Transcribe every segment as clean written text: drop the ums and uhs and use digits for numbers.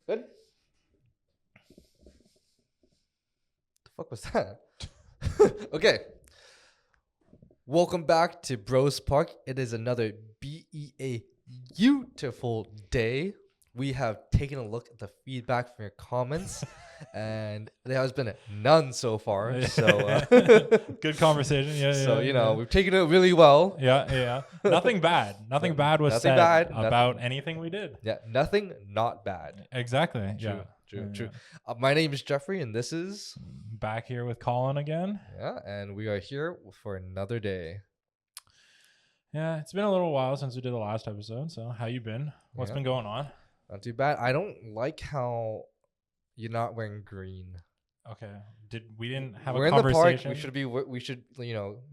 Good. The fuck was that? Okay. Welcome back to Bros Park. It is another beautiful day. We have taken a look at the feedback from your comments, and there has been none so far. So, good conversation. Yeah. We've taken it really well. Yeah. Nothing bad. Nothing bad was nothing said bad, about nothing. anything we did. Yeah, nothing not bad. Exactly. True. My name is Jeffrey, and this is Back here with Colin again. yeah, and we are here for another day. Yeah, it's been a little while since we did the last episode. So, how you been? What's been going on? Not too bad. I don't like how you're not wearing green. Okay. We didn't have We're a conversation? in the park. We should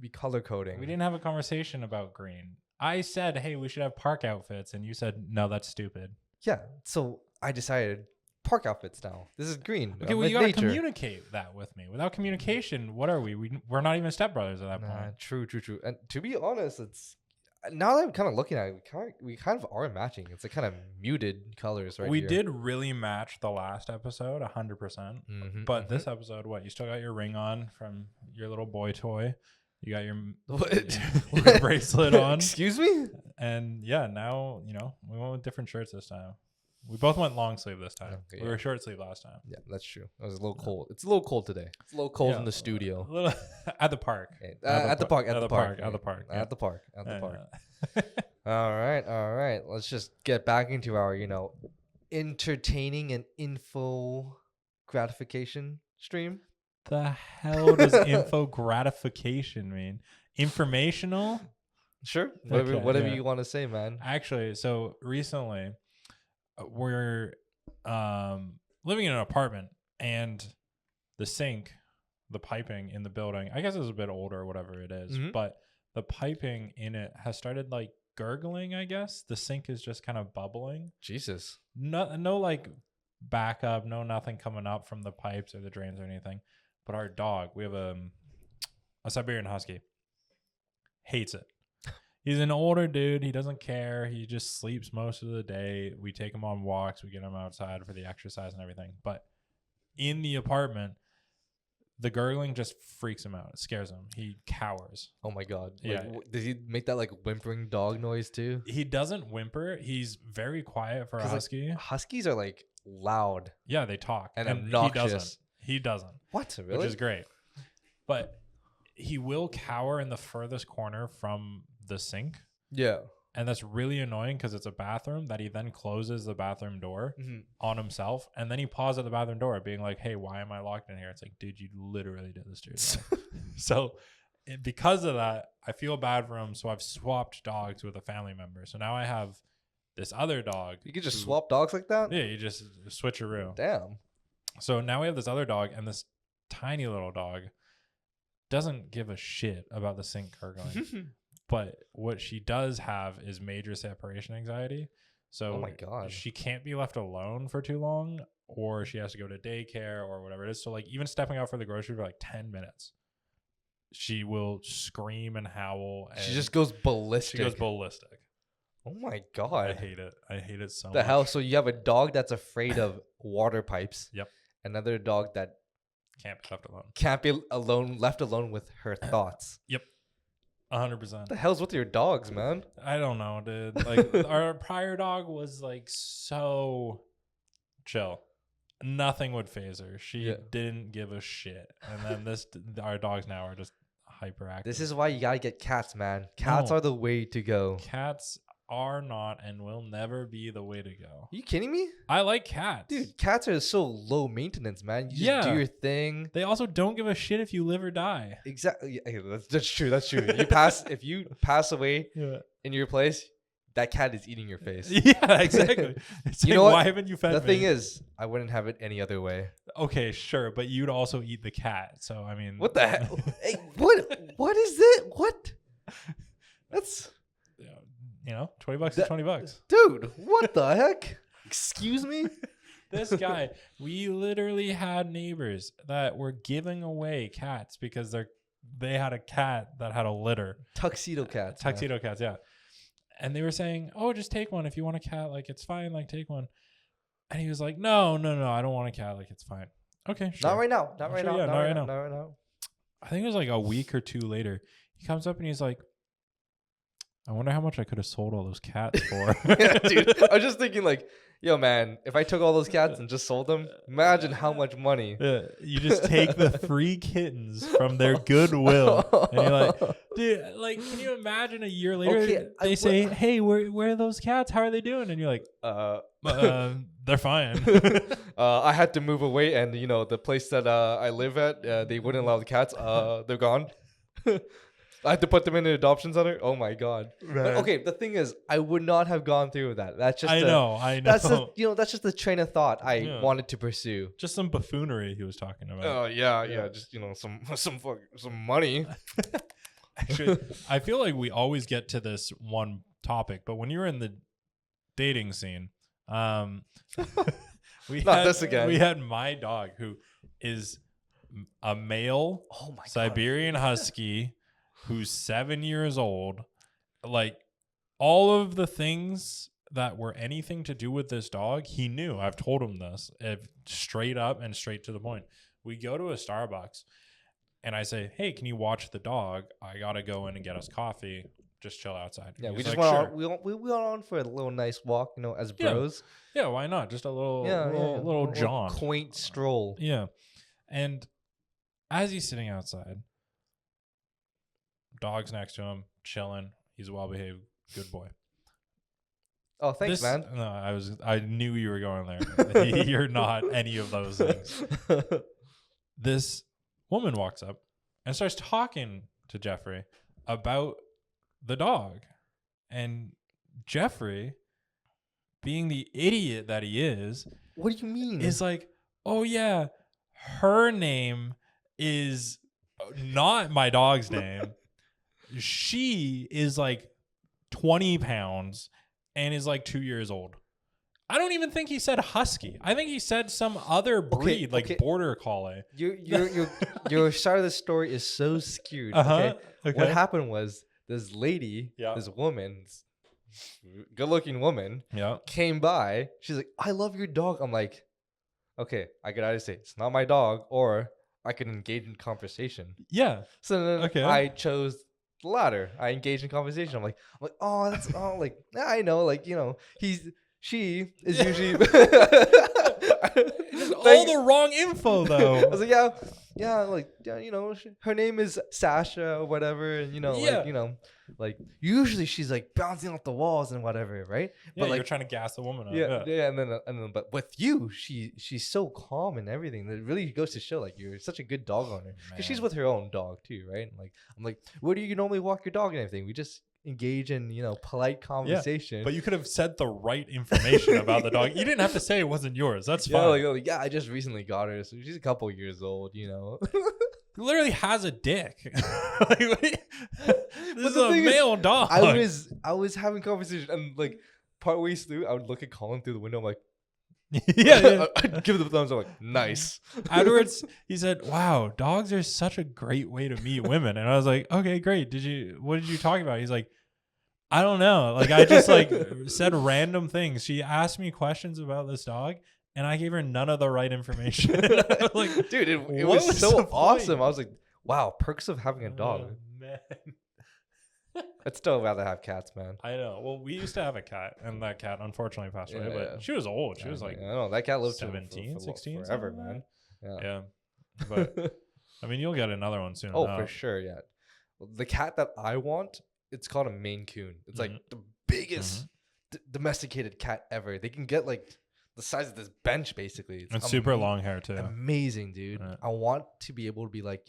be color coding. We didn't have a conversation about green. I said, hey, we should have park outfits. And you said, no, that's stupid. Yeah. So I decided park outfits now. This is green. Okay, well, you got to communicate that with me. Without communication, what are we? We're not even stepbrothers at that point. True. And to be honest, it's now that I'm kind of looking at it, we kind of are matching. It's like kind of muted colors right We here. did really match the last episode 100%. But this episode, what? You still got your ring on from your little boy toy. You got your bracelet on. Excuse me? And yeah, now, we went with different shirts this time. We both went long sleeve this time. Okay, we were short sleeve last time. Yeah, that's true. It was a little cold. It's a little cold today. It's a little cold in the studio. At the park. At the park. All right. Let's just get back into our, entertaining and info gratification stream. The hell does info gratification mean? Informational? Sure. Whatever you want to say, man. Actually, so recently we're living in an apartment, and the sink, the piping in the building, I guess it's a bit older or whatever it is, but the piping in it has started like gurgling, I guess. The sink is just kind of bubbling. Jesus. No like backup, nothing coming up from the pipes or the drains or anything. But our dog, we have a Siberian Husky, hates it. He's an older dude. He doesn't care. He just sleeps most of the day. We take him on walks. We get him outside for the exercise and everything. But in the apartment, the gurgling just freaks him out. It scares him. He cowers. Oh my God. Yeah. Does he make that like whimpering dog noise too? He doesn't whimper. He's very quiet for a husky. Like, huskies are like loud. Yeah, they talk. And obnoxious. He doesn't. What? Really? Which is great. But he will cower in the furthest corner from the sink. Yeah. And that's really annoying because it's a bathroom that he then closes the bathroom door on himself. And then he paused at the bathroom door being like, hey, why am I locked in here? It's like, dude, you literally did this to yourself. So because of that, I feel bad for him. So I've swapped dogs with a family member. So now I have this other dog. You could just swap dogs like that? Yeah, you just switcheroo. Damn. So now we have this other dog, and this tiny little dog doesn't give a shit about the sink gurgling. But what she does have is major separation anxiety. So oh my God. She can't be left alone for too long, or she has to go to daycare or whatever it is. So like even stepping out for the grocery for like 10 minutes, she will scream and howl. And she just goes ballistic. Oh my God. I hate it. I hate it so much. The hell? So you have a dog that's afraid of water pipes. Yep. Another dog that can't be left alone. Can't be left alone with her thoughts. Yep. 100%. What the hell's with your dogs, man? I don't know, dude. Like our prior dog was like so chill. Nothing would phase her. She didn't give a shit. And then our dogs now are just hyperactive. This is why you gotta get cats, man. Cats are the way to go. Cats are not and will never be the way to go. Are you kidding me? I like cats. Dude, cats are so low maintenance, man. You just do your thing. They also don't give a shit if you live or die. Exactly. That's true. If you pass away in your place, that cat is eating your face. Yeah, exactly. It's you know what? Why haven't you fed me? The thing is, I wouldn't have it any other way. Okay, sure, but you'd also eat the cat. So I mean, what the heck? Hey, what is it? What? That's $20 is $20. Dude, what the heck? Excuse me? This guy, we literally had neighbors that were giving away cats because they had a cat that had a litter. Tuxedo cats. Yeah. And they were saying, oh, just take one. If you want a cat, like, it's fine. Like, take one. And he was like, no, I don't want a cat. Like, it's fine. Okay, sure. Not right now. Not right Sure, now. yeah, Not not right right now. now. Not right now. I think it was like a week or two later. He comes up and he's like, I wonder how much I could have sold all those cats for. Yeah, dude. I was just thinking, like, yo, man, if I took all those cats and just sold them, imagine how much money. You just take the free kittens from their goodwill, and you're like, dude, like, can you imagine a year later Okay, they say, hey, where are those cats? How are they doing? And you're like, they're fine. I had to move away, and the place that I live at, they wouldn't allow the cats. They're gone. I had to put them in an adoption center. Oh my god! But okay, the thing is, I would not have gone through with that. That's just I know. That's just the train of thought I wanted to pursue. Just some buffoonery he was talking about. Oh yeah. Just some money. Actually, I feel like we always get to this one topic, but when you're in the dating scene, we had my dog, who is a male Siberian Husky, who's 7 years old. Like, all of the things that were anything to do with this dog, he knew. I've told him this straight up and straight to the point. We go to a Starbucks and I say, hey, can you watch the dog? I got to go in and get us coffee. Just chill outside. Yeah, He's we just like, went sure. on. We went on for a little nice walk, as bros. Yeah, why not? Just a little, little jaunt. Quaint stroll. Yeah. And as he's sitting outside, dog's next to him, chilling. He's a well-behaved, good boy. Oh, thanks, man. No, I knew you were going there. You're not any of those things. This woman walks up and starts talking to Jeffrey about the dog. And Jeffrey, being the idiot that he is, what do you mean? Is like, oh yeah, her name is not my dog's name. She is like 20 pounds and is like 2 years old. I don't even think he said husky. I think he said some other breed, like border collie. Your side of the story is so skewed. Okay? What happened was this lady, this woman, good-looking woman, came by. She's like, I love your dog. I'm like, okay, I could either say it's not my dog, or I could engage in conversation. Yeah. So then I chose the latter. I engaged in conversation. I'm like, oh, that's like, I know, like, she is usually all the wrong info though. I was like, her name is Sasha or whatever, and like usually she's like bouncing off the walls and whatever, right? Yeah, but like, you're trying to gas the woman up. Yeah, and then but with you, she's so calm and everything. That really goes to show, like, you're such a good dog owner, because she's with her own dog too, right? And like, I'm like, where do you normally walk your dog and everything? We just engage in polite conversation. But you could have said the right information about the dog. You didn't have to say it wasn't yours. That's fine. I just recently got her, so she's a couple years old. He literally has a dick. This is a male dog. I was having conversation, and like partway through, I would look at Colin through the window. I'm like, I'd give it the thumbs up, like, nice. Afterwards, he said, wow, dogs are such a great way to meet women. And I was like, okay, great. What did you talk about? He's like, I don't know. Like, I just like said random things. She asked me questions about this dog, and I gave her none of the right information. I was like, dude, it was so awesome. I was like, wow, perks of having a dog. Man. I'd still rather have cats, man. I know. Well, we used to have a cat, and that cat unfortunately passed away. But she was old. She was like, I know, that cat lived 17, 16, forever, man. Yeah. But I mean, you'll get another one soon. Oh, for sure. Yeah. The cat that I want, it's called a Maine Coon. It's like the biggest domesticated cat ever. They can get like the size of this bench, basically. It's super long hair too. Amazing, dude. Yeah. I want to be able to be like,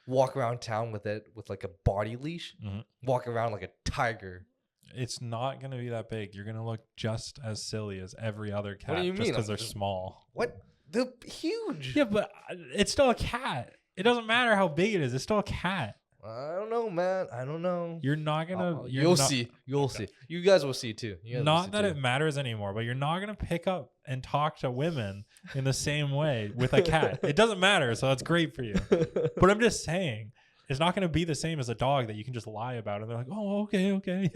walk around town with it with like a body leash, walk around like a tiger. It's not going to be that big. You're going to look just as silly as every other cat. What do you mean? Just because they're small. What? They're huge. Yeah, but it's still a cat. It doesn't matter how big it is. It's still a cat. I don't know, man. I don't know. You're not going to... You'll see. You'll see. You guys will see too. Not that it matters anymore, but you're not going to pick up and talk to women in the same way with a cat. It doesn't matter, so that's great for you. But I'm just saying, is not going to be the same as a dog that you can just lie about. And they're like, oh, okay.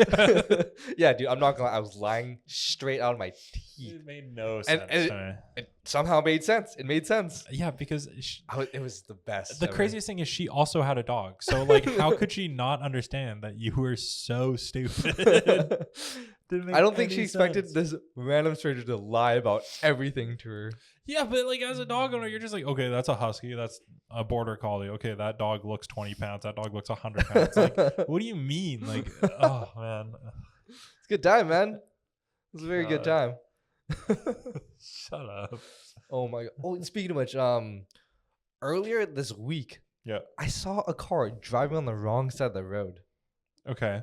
Yeah, dude, I'm not going to lie. I was lying straight out of my teeth. It made no sense and to me. It somehow made sense. It made sense. Yeah, because it was the best. The craziest thing is she also had a dog. So, like, how could she not understand that you were so stupid? I don't think she expected this random stranger to lie about everything to her. Yeah, but like as a dog owner, you're just like, okay, that's a husky, that's a border collie. Okay, that dog looks 20 pounds. That dog looks 100 pounds. Like, what do you mean? Like, oh man, it's a good time, man. It's a very good time. Shut up. Oh my god. Oh, and speaking of which, earlier this week, I saw a car driving on the wrong side of the road. Okay.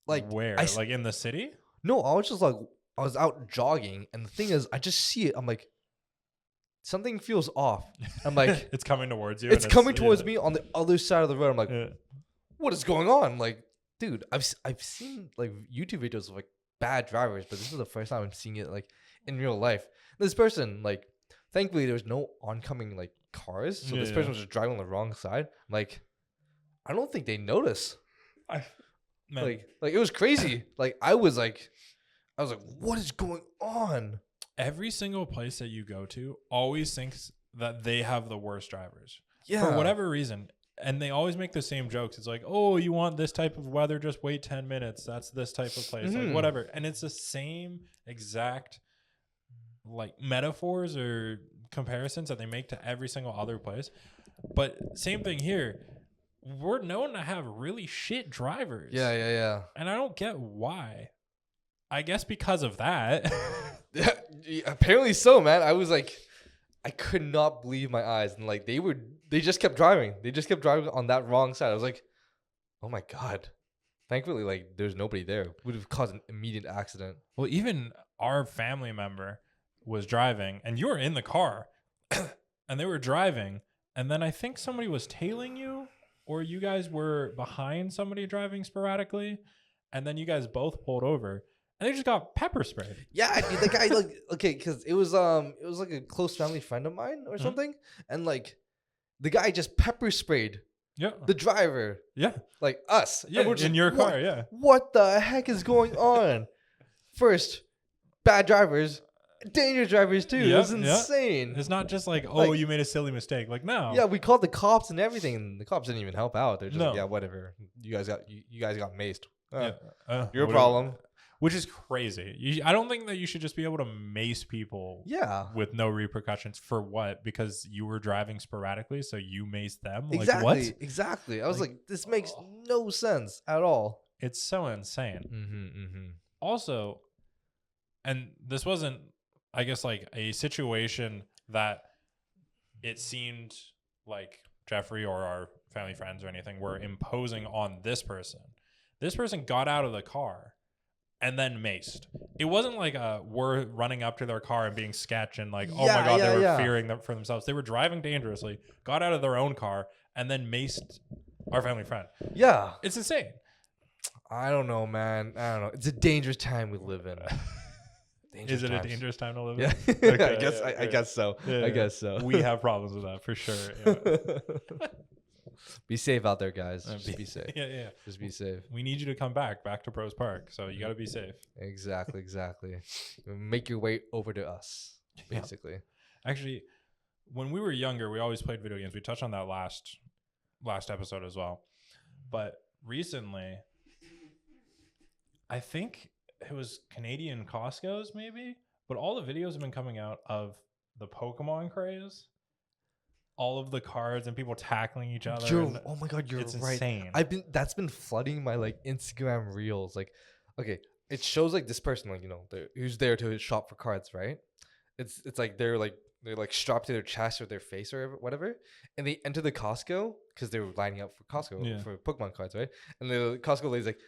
Like where? Like in the city? No, I was just like, I was out jogging, and the thing is, I just see it. I'm like, something feels off. I'm like, it's coming towards you. It's coming towards me on the other side of the road. I'm like, what is going on? I'm like, dude, I've seen like YouTube videos of like bad drivers, but this is the first time I'm seeing it like in real life. This person, like, thankfully there was no oncoming like cars, so this person was just driving on the wrong side. I'm like, I don't think they notice. Like it was crazy. Like I was like, what is going on? Every single place that you go to always thinks that they have the worst drivers. Yeah. For whatever reason. And they always make the same jokes. It's like, oh, you want this type of weather? Just wait 10 minutes. That's this type of place. Like whatever. And it's the same exact like metaphors or comparisons that they make to every single other place. But same thing here. We're known to have really shit drivers. Yeah. And I don't get why. I guess because of that. Yeah, apparently so, man. I was like, I could not believe my eyes. And like they just kept driving. They just kept driving on that wrong side. I was like, oh my God. Thankfully, like there's nobody there. Would have caused an immediate accident. Well, even our family member was driving and you were in the car and they were driving. And then I think somebody was tailing you or you guys were behind somebody driving sporadically. And then you guys both pulled over. And they just got pepper sprayed. Yeah, the guy like okay, because it was like a close family friend of mine or something, and like the guy just pepper sprayed. Yeah. The driver. Yeah. Like us. Yeah. In your car. Yeah. What the heck is going on? First, bad drivers, dangerous drivers too. It was insane. It's not just like, oh, you made a silly mistake. Like no. Yeah, we called the cops and everything, and the cops didn't even help out. They're just like, yeah, whatever. You guys got maced. Your problem. Which is crazy. I don't think that you should just be able to mace people with no repercussions. For what? Because you were driving sporadically, so you maced them? Exactly. Like, what? Exactly. I was like, this makes no sense at all. It's so insane. Also, and this wasn't, I guess, like a situation that it seemed like Jeffrey or our family friends or anything were imposing on this person. This person got out of the car and then maced. It wasn't like we're running up to their car and being sketch and like, oh my God, they were fearing them for themselves. They were driving dangerously, got out of their own car, and then maced our family friend. Yeah. It's insane. I don't know, man. I don't know. It's a dangerous time we live in. Is it a dangerous time to live in? Yeah. Okay, I guess so. I guess so. We have problems with that for sure. Yeah. Be safe out there, guys. Just be safe. Yeah. Just be safe. We need you to come back to Pros Park. So you got to be safe. Exactly. Make your way over to us, basically. Yeah. Actually, when we were younger, we always played video games. We touched on that last episode as well. But recently, I think it was Canadian Costco's maybe, but all the videos have been coming out of the Pokemon craze. All of the cards and people tackling each other. Oh my God, you're it's right. Insane. That's been flooding my like Instagram reels. Like, okay, it shows like this person, like, you know, who's there to shop for cards, right? It's like they're strapped to their chest or their face or whatever, and they enter the Costco because they were lining up for Costco for Pokemon cards, right? And the Costco lady's like,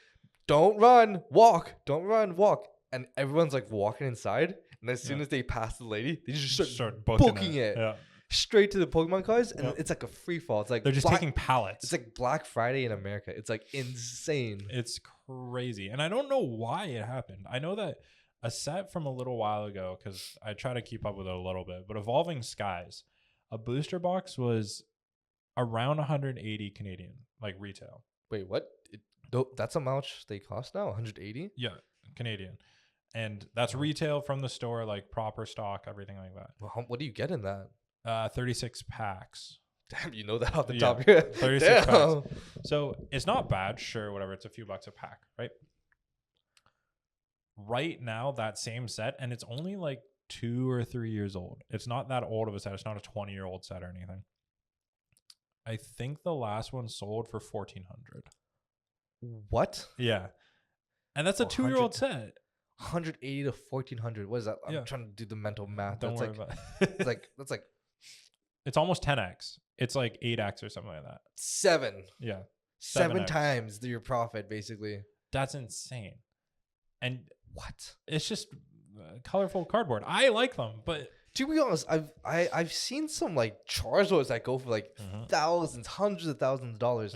"Don't run, walk. Don't run, walk." And everyone's like walking inside, and as soon as they pass the lady, they just start booking it. Yeah. Straight to the Pokemon cards, and it's like a free fall. It's like they're just taking pallets. It's like Black Friday in America. It's like insane. It's crazy, and I don't know why it happened. I know that a set from a little while ago, because I try to keep up with it a little bit, but Evolving Skies, a booster box was Around 180 Canadian, like retail. Wait, what? That's how much they cost now? 180? Yeah, Canadian. And that's retail from the store, like proper stock, everything like that. Well, what do you get in that? 36 packs. Damn, you know that off the top of your head. 36 packs. So it's not bad. Sure, whatever. It's a few bucks a pack, right? Right now, that same set, and it's only like 2 or 3 years old. It's not that old of a set. It's not a 20-year-old set or anything. I think the last one sold for $1,400. What? Yeah. And that's a 2-year-old set. 180 to 1,400. What is that? I'm trying to do the mental math. Don't worry about it. That's like it's almost 10x. It's like 8x or something like that. 7. Yeah. 7 times your profit, basically. That's insane. And what? It's just colorful cardboard. I like them, but to be honest, I've seen some like Charizards that go for like thousands, hundreds of thousands of dollars.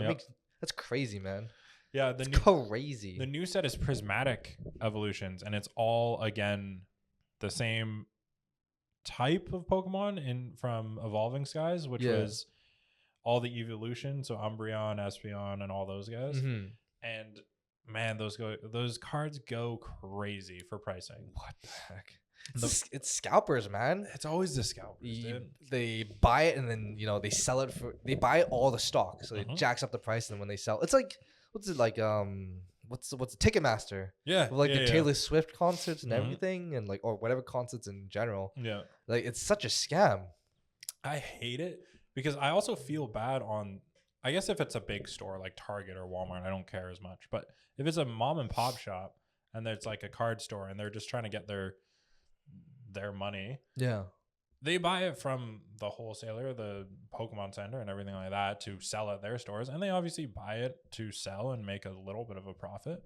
That's crazy, man. Yeah, crazy. The new set is prismatic evolutions, and it's all again the same type of Pokemon from Evolving Skies, which was all the evolution, so Umbreon, Espeon, and all those guys. And man, those cards go crazy for pricing. What the heck? It's scalpers, man. It's always the scalpers, dude. They buy it and then they sell it they buy all the stock, so it jacks up the price, and then when they sell, it's like what's it like? What's Ticketmaster? Yeah, with like the Taylor Swift concerts and everything, and like or whatever concerts in general. Yeah, like it's such a scam. I hate it because I also feel bad on. I guess if it's a big store like Target or Walmart, I don't care as much. But if it's a mom and pop shop and there's like a card store and they're just trying to get their money, they buy it from the wholesaler, the Pokemon Center and everything like that to sell at their stores, and they obviously buy it to sell and make a little bit of a profit.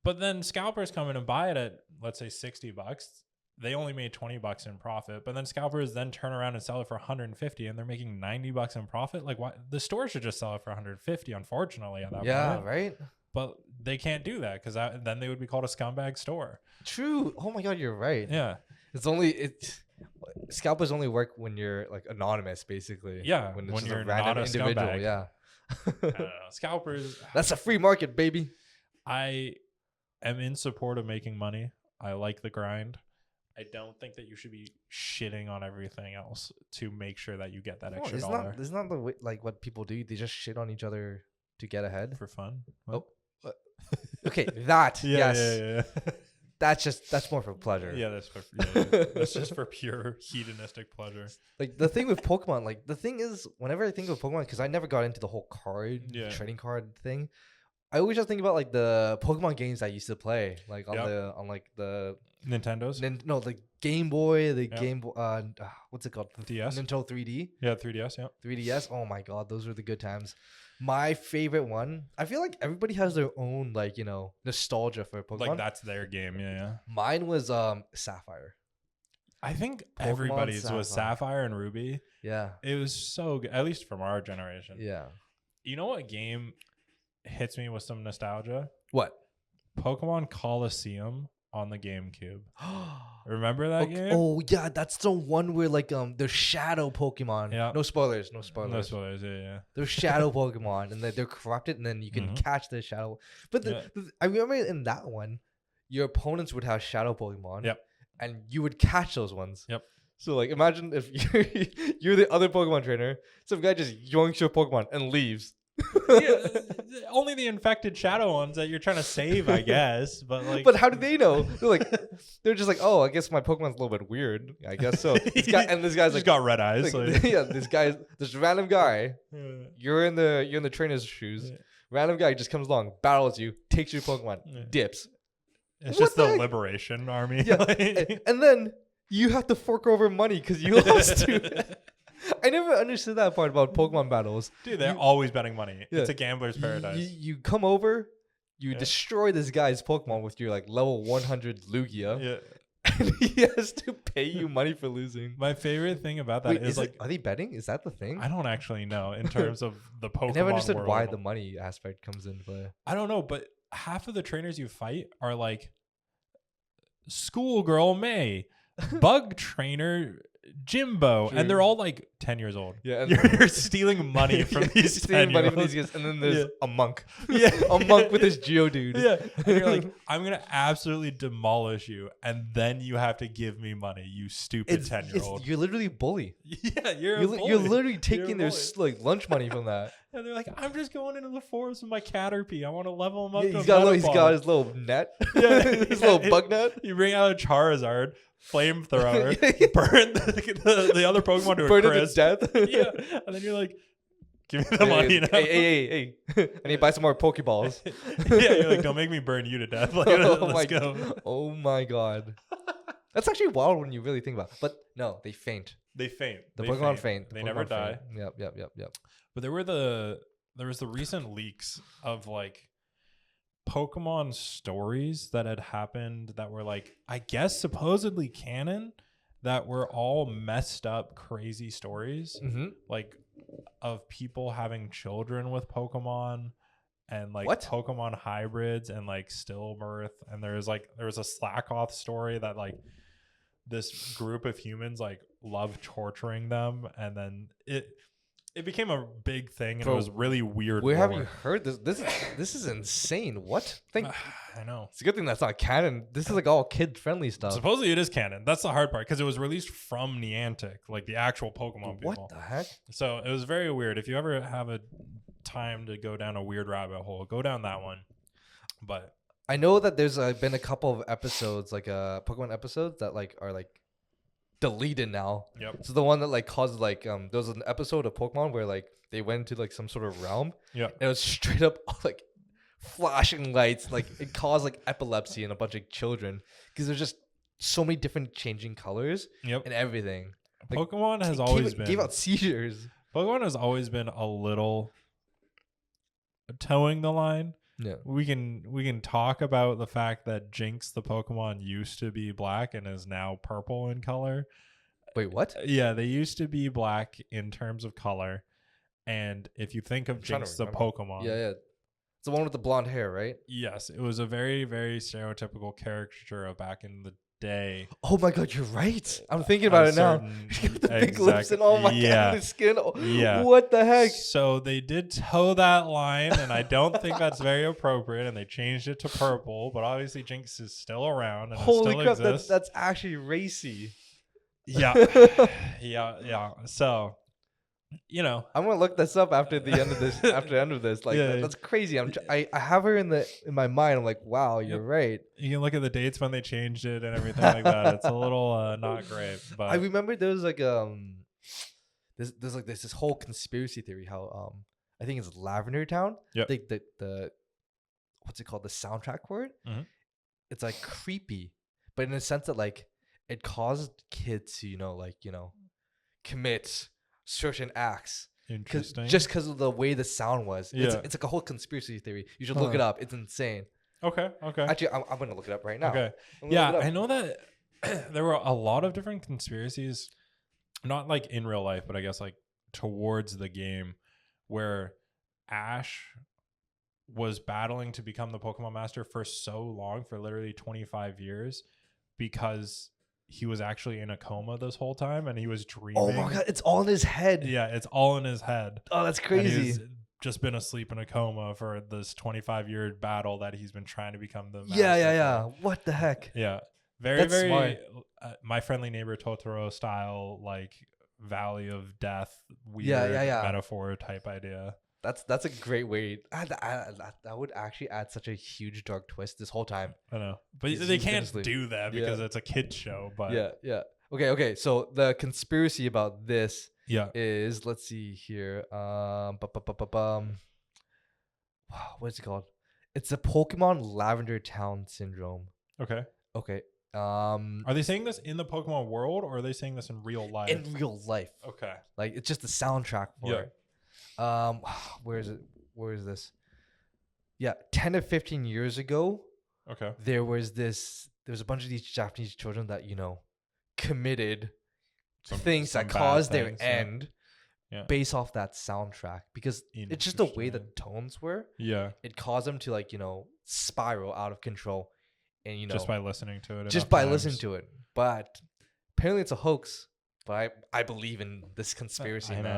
But then scalpers come in and buy it at, let's say, $60. They only made $20 in profit, but then scalpers then turn around and sell it for $150, and they're making $90 in profit. Like, why? The store should just sell it for $150, unfortunately, at that point. Yeah, right. But they can't do that because then they would be called a scumbag store. True. Oh my God, you're right. Yeah. Scalpers only work when you're like anonymous, basically. Yeah. When you're a random individual. Scumbag. Yeah. I don't know. Scalpers. That's a free market, baby. I am in support of making money. I like the grind. I don't think that you should be shitting on everything else to make sure that you get that extra dollar. Isn't that the way, like what people do? They just shit on each other to get ahead for fun. What? Oh, okay, that yes. Yeah. That's more for pleasure. Yeah, that's just for pure hedonistic pleasure. Like the thing with Pokemon, like the thing is, whenever I think of Pokemon, because I never got into the whole trading card thing, I always just think about like the Pokemon games I used to play, like on the Nintendo's. The Game Boy, Game Boy. What's it called? DS. Nintendo 3D. Yeah, 3DS. Yeah. 3DS. Oh my God, those were the good times. My favorite one. I feel like everybody has their own nostalgia for Pokemon. Like that's their game. Yeah. Mine was Sapphire. I think Pokemon everybody's was Sapphire and Ruby. Yeah. It was so good, at least from our generation. Yeah. You know what game hits me with some nostalgia? What? Pokemon Coliseum on the GameCube. Remember that game? Oh yeah, that's the one where there's shadow Pokemon. Yeah. No spoilers. Yeah. There's shadow Pokemon, and they're corrupted, and then you can catch the shadow. But I remember in that one, your opponents would have shadow Pokemon. Yep. And you would catch those ones. Yep. So like, imagine if you're the other Pokemon trainer, some guy just yoinks your Pokemon and leaves. Only the infected shadow ones that you're trying to save, I guess. But how do they know? They're just like, oh, I guess my Pokemon's a little bit weird. I guess so. This guy's like got red eyes. Yeah, this random guy. You're in the trainer's shoes. Yeah. Random guy just comes along, battles you, takes your Pokemon, dips. It's just the Liberation Army. Yeah, and then you have to fork over money because you lost to. I never understood that part about Pokemon battles. Dude, they're always betting money. Yeah. It's a gambler's paradise. You come over, you destroy this guy's Pokemon with your level 100 Lugia. Yeah. And he has to pay you money for losing. My favorite thing about that is are they betting? Is that the thing? I don't actually know in terms of the Pokemon. I never understood world. Why the money aspect comes into play. I don't know, but half of the trainers you fight are like Schoolgirl May, Bug Trainer Jimbo, and they're all like 10 years old. Yeah, and you're stealing money from these 10-year-olds. And then there's a monk. Yeah, a monk with his Geodude. Yeah, and you're like, I'm gonna absolutely demolish you, and then you have to give me money, you stupid 10-year-old. You're literally a bully. Yeah, you're literally taking their like lunch money from that. And they're like, I'm just going into the forest with my Caterpie. I want to level him up. Yeah, he's got his little net. Yeah, his little bug net. You bring out a Charizard, flamethrower, burn the other Pokemon to a crisp. Burn it to death. Yeah, and then you're like, give me the money now. Hey. I need to buy some more Pokeballs. Yeah, you're like, don't make me burn you to death. Like, let's go. Oh my god. That's actually wild when you really think about it. But no, they faint. The Pokemon faint. They never die. Yep. But there was the recent leaks of like Pokemon stories that had happened that were like, I guess supposedly canon, that were all messed up crazy stories, like of people having children with Pokemon and like Pokemon hybrids and like stillbirth. And there was a Slackoth story that like this group of humans like love torturing them, and then it became a big thing, and it was really weird. Where have you heard this? This is insane. What? I know. It's a good thing that's not canon. This is like all kid-friendly stuff. Supposedly it is canon. That's the hard part, because it was released from Niantic, like the actual Pokemon people. What the heck? So it was very weird. If you ever have a time to go down a weird rabbit hole, go down that one. But I know that there's been a couple of episodes, like Pokemon episodes that like are like deleted now. Yep. So the one that like caused like there was an episode of Pokemon where like they went into like some sort of realm. Yeah. And it was straight up like flashing lights. Like it caused like epilepsy in a bunch of children because there's just so many different changing colors. Yep. And everything. Like, Pokemon has always been gave out seizures. Pokemon has always been a little towing the line. Yeah. We can talk about the fact that Jinx the Pokemon used to be black and is now purple in color. Wait, what? Yeah, they used to be black in terms of color. And if you think of Jinx the Pokemon. Yeah. It's the one with the blonde hair, right? Yes, it was a very, very stereotypical caricature of back in the day. Oh my god, you're right. I'm thinking about it now. The big lips and oh my god, the skin. Yeah. What the heck? So they did toe that line, and I don't think that's very appropriate. And they changed it to purple, but obviously Jinx is still around and holy still crap, exists. That's actually racy. Yeah, yeah. So, you know, I'm gonna look this up after the end of this. After the end of this, like that's crazy. I have her in my mind. I'm like, wow, you're right. You can look at the dates when they changed it and everything like that. It's a little not great. But I remember there was like there's this whole conspiracy theory how I think it's Lavender Town. Yeah. The what's it called? The soundtrack for it. Mm-hmm. It's like creepy, but in the sense that like it caused kids to commit certain acts. Interesting. Just because of the way the sound was. Yeah. It's like a whole conspiracy theory. You should look it up. It's insane. Okay. Actually, I'm going to look it up right now. Okay. Yeah, I know that there were a lot of different conspiracies, not like in real life, but I guess like towards the game, where Ash was battling to become the Pokemon Master for so long, for literally 25 years, because he was actually in a coma this whole time and he was dreaming. Oh my god, it's all in his head. Yeah, it's all in his head. Oh, that's crazy. And he's just been asleep in a coma for this 25-year battle that he's been trying to become the master. Yeah. What the heck? Yeah. Very smart. My Friendly Neighbor Totoro style, like Valley of Death, weird metaphor type idea. That's a great way. That would actually add such a huge dark twist this whole time. I know, but they can't do that because it's a kid's show. But yeah. Okay. So the conspiracy about this is, let's see here. What's it called? It's the Pokemon Lavender Town syndrome. Okay. Are they saying this in the Pokemon world, or are they saying this in real life? In real life. Okay. Like it's just the soundtrack for it. Where is it? Where is this? Yeah, 10 to 15 years ago. Okay. There was a bunch of these Japanese children that, committed things that caused their end based off that soundtrack, because it's just the way the tones were. Yeah. It caused them to spiral out of control. And just by listening to it. Just by listening to it. But apparently it's a hoax. But I believe in this conspiracy, man.